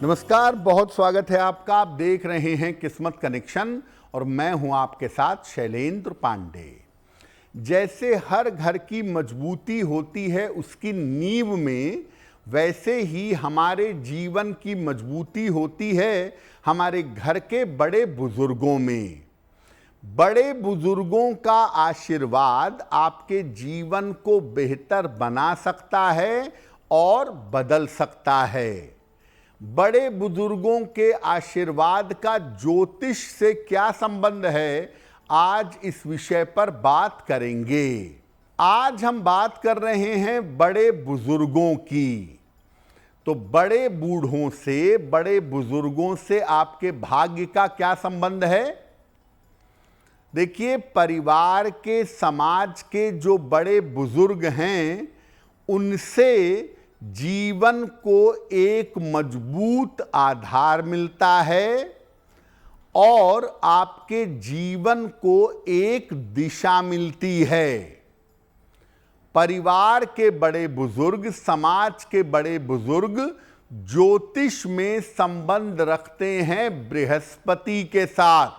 नमस्कार, बहुत स्वागत है आपका। आप देख रहे हैं किस्मत कनेक्शन और मैं हूं आपके साथ शैलेंद्र पांडे। जैसे हर घर की मजबूती होती है उसकी नींव में, वैसे ही हमारे जीवन की मजबूती होती है हमारे घर के बड़े बुजुर्गों में। बड़े बुजुर्गों का आशीर्वाद आपके जीवन को बेहतर बना सकता है और बदल सकता है। बड़े बुजुर्गों के आशीर्वाद का ज्योतिष से क्या संबंध है, आज इस विषय पर बात करेंगे। आज हम बात कर रहे हैं बड़े बुजुर्गों की। तो बड़े बूढ़ों से, बड़े बुजुर्गों से आपके भाग्य का क्या संबंध है? देखिए, परिवार के, समाज के जो बड़े बुजुर्ग हैं, उनसे जीवन को एक मजबूत आधार मिलता है और आपके जीवन को एक दिशा मिलती है। परिवार के बड़े बुजुर्ग, समाज के बड़े बुजुर्ग ज्योतिष में संबंध रखते हैं बृहस्पति के साथ।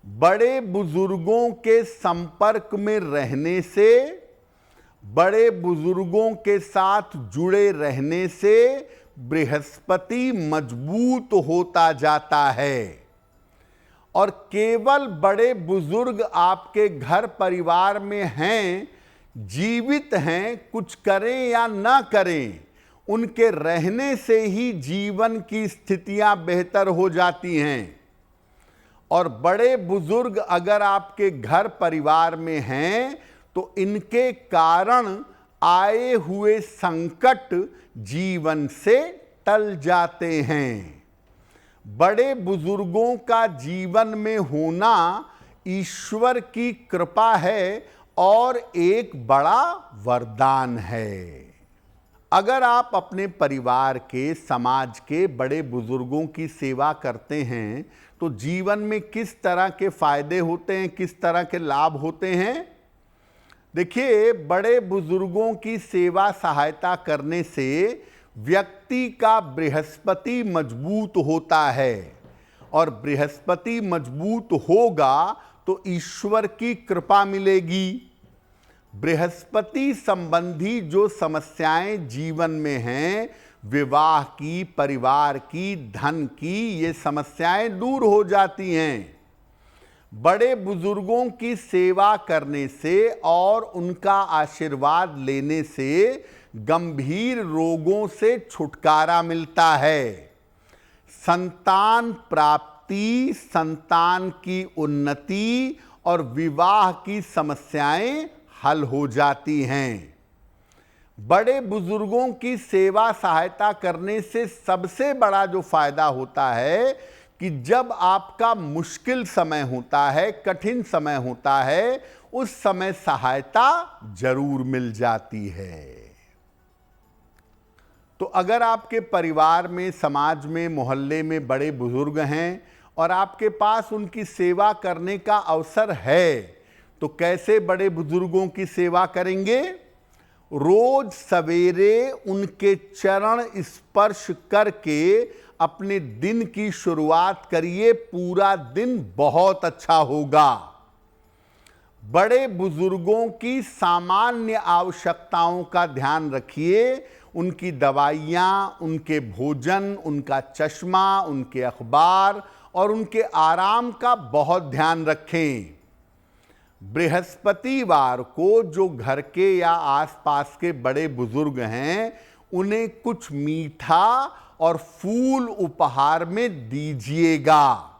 बड़े बुजुर्गों के संपर्क में रहने से, बड़े बुजुर्गों के साथ जुड़े रहने से बृहस्पति मजबूत होता जाता है। और केवल बड़े बुजुर्ग आपके घर परिवार में हैं, जीवित हैं, कुछ करें या ना करें, उनके रहने से ही जीवन की स्थितियां बेहतर हो जाती हैं। और बड़े बुजुर्ग अगर आपके घर परिवार में हैं तो इनके कारण आए हुए संकट जीवन से टल जाते हैं। बड़े बुजुर्गों का जीवन में होना ईश्वर की कृपा है और एक बड़ा वरदान है। अगर आप अपने परिवार के, समाज के बड़े बुजुर्गों की सेवा करते हैं तो जीवन में किस तरह के फायदे होते हैं, किस तरह के लाभ होते हैं? देखिए, बड़े बुजुर्गों की सेवा सहायता करने से व्यक्ति का बृहस्पति मजबूत होता है और बृहस्पति मजबूत होगा तो ईश्वर की कृपा मिलेगी। बृहस्पति संबंधी जो समस्याएं जीवन में हैं, विवाह की, परिवार की, धन की, ये समस्याएं दूर हो जाती हैं। बड़े बुजुर्गों की सेवा करने से और उनका आशीर्वाद लेने से गंभीर रोगों से छुटकारा मिलता है। संतान प्राप्ति, संतान की उन्नति और विवाह की समस्याएं हल हो जाती हैं। बड़े बुजुर्गों की सेवा सहायता करने से सबसे बड़ा जो फायदा होता है कि जब आपका मुश्किल समय होता है, कठिन समय होता है, उस समय सहायता जरूर मिल जाती है। तो अगर आपके परिवार में, समाज में, मोहल्ले में बड़े बुजुर्ग हैं और आपके पास उनकी सेवा करने का अवसर है, तो कैसे बड़े बुजुर्गों की सेवा करेंगे? रोज सवेरे उनके चरण स्पर्श करके अपने दिन की शुरुआत करिए, पूरा दिन बहुत अच्छा होगा। बड़े बुजुर्गों की सामान्य आवश्यकताओं का ध्यान रखिए, उनकी दवाइयाँ, उनके भोजन, उनका चश्मा, उनके अखबार और उनके आराम का बहुत ध्यान रखें। बृहस्पतिवार को जो घर के या आसपास के बड़े बुजुर्ग हैं, उन्हें कुछ मीठा और फूल उपहार में दीजिएगा।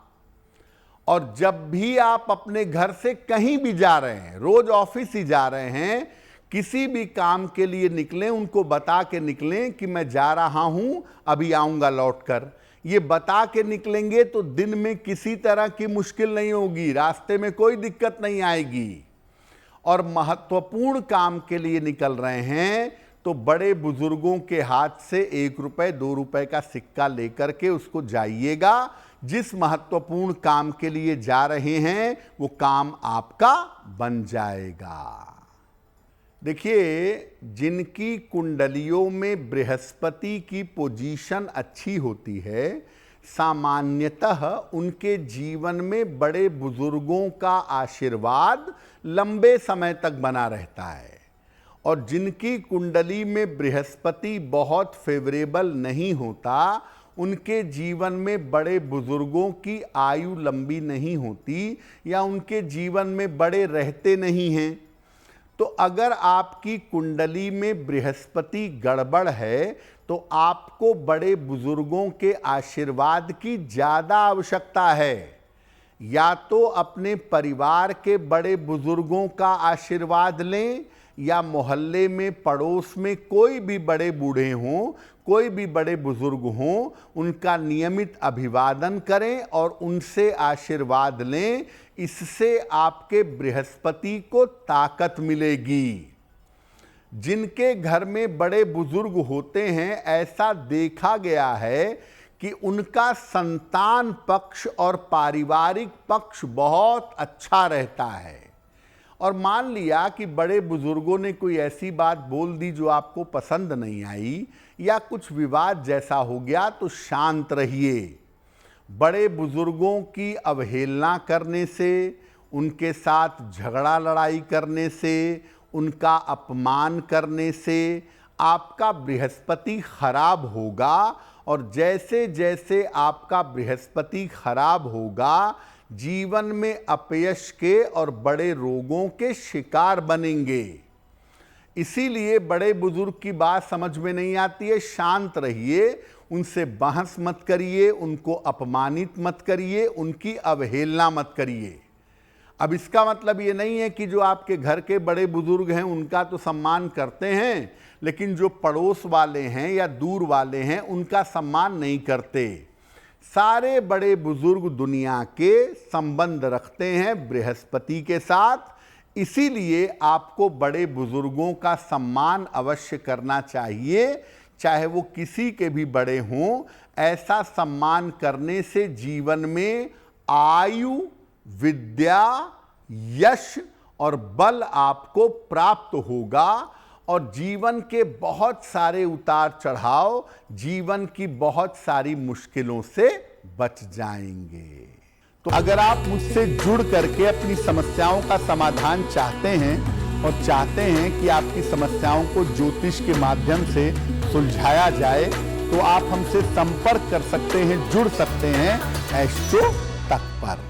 और जब भी आप अपने घर से कहीं भी जा रहे हैं, रोज ऑफिस ही जा रहे हैं, किसी भी काम के लिए निकलें, उनको बता के निकलें कि मैं जा रहा हूं, अभी आऊंगा लौटकर। ये बता के निकलेंगे तो दिन में किसी तरह की मुश्किल नहीं होगी, रास्ते में कोई दिक्कत नहीं आएगी। और महत्वपूर्ण काम के लिए निकल रहे हैं तो बड़े बुजुर्गों के हाथ से 1 रुपए 2 रुपए का सिक्का लेकर के उसको जाइएगा। जिस महत्वपूर्ण काम के लिए जा रहे हैं वो काम आपका बन जाएगा। देखिए, जिनकी कुंडलियों में बृहस्पति की पोजीशन अच्छी होती है, सामान्यतः उनके जीवन में बड़े बुजुर्गों का आशीर्वाद लंबे समय तक बना रहता है। और जिनकी कुंडली में बृहस्पति बहुत फेवरेबल नहीं होता, उनके जीवन में बड़े बुजुर्गों की आयु लंबी नहीं होती या उनके जीवन में बड़े रहते नहीं हैं। तो अगर आपकी कुंडली में बृहस्पति गड़बड़ है तो आपको बड़े बुजुर्गों के आशीर्वाद की ज़्यादा आवश्यकता है। या तो अपने परिवार के बड़े बुजुर्गों का आशीर्वाद लें, या मोहल्ले में पड़ोस में कोई भी बड़े बूढ़े हों, कोई भी बड़े बुजुर्ग हों, उनका नियमित अभिवादन करें और उनसे आशीर्वाद लें। इससे आपके बृहस्पति को ताकत मिलेगी। जिनके घर में बड़े बुजुर्ग होते हैं, ऐसा देखा गया है कि उनका संतान पक्ष और पारिवारिक पक्ष बहुत अच्छा रहता है। और मान लिया कि बड़े बुजुर्गों ने कोई ऐसी बात बोल दी जो आपको पसंद नहीं आई, या कुछ विवाद जैसा हो गया, तो शांत रहिए। बड़े बुजुर्गों की अवहेलना करने से, उनके साथ झगड़ा लड़ाई करने से, उनका अपमान करने से आपका बृहस्पति खराब होगा। और जैसे जैसे आपका बृहस्पति खराब होगा, जीवन में अपयश के और बड़े रोगों के शिकार बनेंगे। इसीलिए बड़े बुजुर्ग की बात समझ में नहीं आती है, शांत रहिए, उनसे बहस मत करिए, उनको अपमानित मत करिए, उनकी अवहेलना मत करिए। अब इसका मतलब ये नहीं है कि जो आपके घर के बड़े बुजुर्ग हैं उनका तो सम्मान करते हैं, लेकिन जो पड़ोस वाले हैं या दूर वाले हैं उनका सम्मान नहीं करते। सारे बड़े बुजुर्ग दुनिया के संबंध रखते हैं बृहस्पति के साथ। इसीलिए आपको बड़े बुजुर्गों का सम्मान अवश्य करना चाहिए, चाहे वो किसी के भी बड़े हों। ऐसा सम्मान करने से जीवन में आयु, विद्या, यश और बल आपको प्राप्त होगा और जीवन के बहुत सारे उतार चढ़ाव, जीवन की बहुत सारी मुश्किलों से बच जाएंगे। तो अगर आप मुझसे जुड़ करके अपनी समस्याओं का समाधान चाहते हैं और चाहते हैं कि आपकी समस्याओं को ज्योतिष के माध्यम से सुलझाया जाए, तो आप हमसे संपर्क कर सकते हैं, जुड़ सकते हैं एस्ट्रो तक पर।